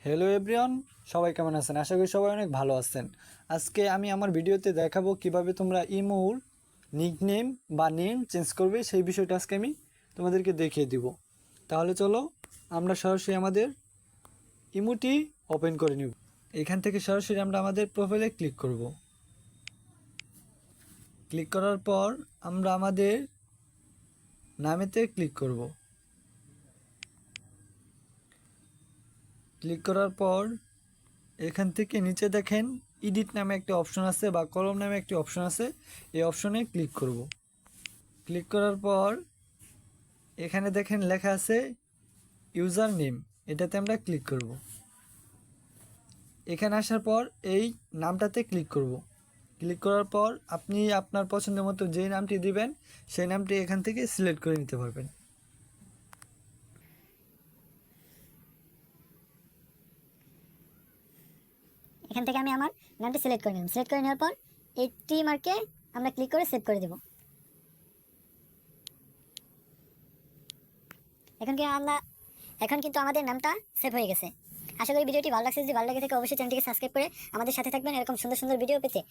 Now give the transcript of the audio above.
Hello everyone, সবাই কেমন আছেন? আশা করি সবাই অনেক ভালো আছেন। আজকে আমি আমার ভিডিওতে দেখাবো কিভাবে তোমরা ইমোর নিকনেম বা নেম চেঞ্জ করবে, সেই বিষয়টা আজকে আমি তোমাদেরকে দেখিয়ে দিব। তাহলে চলো আমরা সরাসরি আমাদের ইমোটি ওপেন করে নিব। এখান থেকে সরাসরি আমরা আমাদের প্রোফাইলে ক্লিক করব। ক্লিক করার পর আমরা আমাদের নামেতে ক্লিক করব। ক্লিক করার পর এখান থেকে নিচে দেখেন এডিট নামে একটি অপশন আছে বা কলম নামে একটি অপশন আছে, এই অপশনে ক্লিক করব। ক্লিক করার পর এখানে দেখেন লেখা আছে ইউজার নেম, এটাতে আমরা ক্লিক করব। এখানে আসার পর এই নামটাতে ক্লিক করব। ক্লিক করার পর আপনি আপনার পছন্দের মতো যেই নামটি দিবেন সেই নামটি এখান থেকে সিলেক্ট করে নিতে পারবেন। এখান থেকে আমি আমার নামটি সিলেক্ট করে নিলাম। সিলেক্ট করে নেওয়ার পর এই টি মার্কে আমরা ক্লিক করে সেভ করে দেব। এখন কিন্তু আমাদের নামটা সেভ হয়ে গেছে। আশা করি ভিডিওটি ভালো লাগছে। যদি ভালো লাগে থাকে অবশ্যই চ্যানেলটিকে সাবস্ক্রাইব করে আমাদের সাথে থাকবেন এরকম সুন্দর সুন্দর ভিডিও পেতে।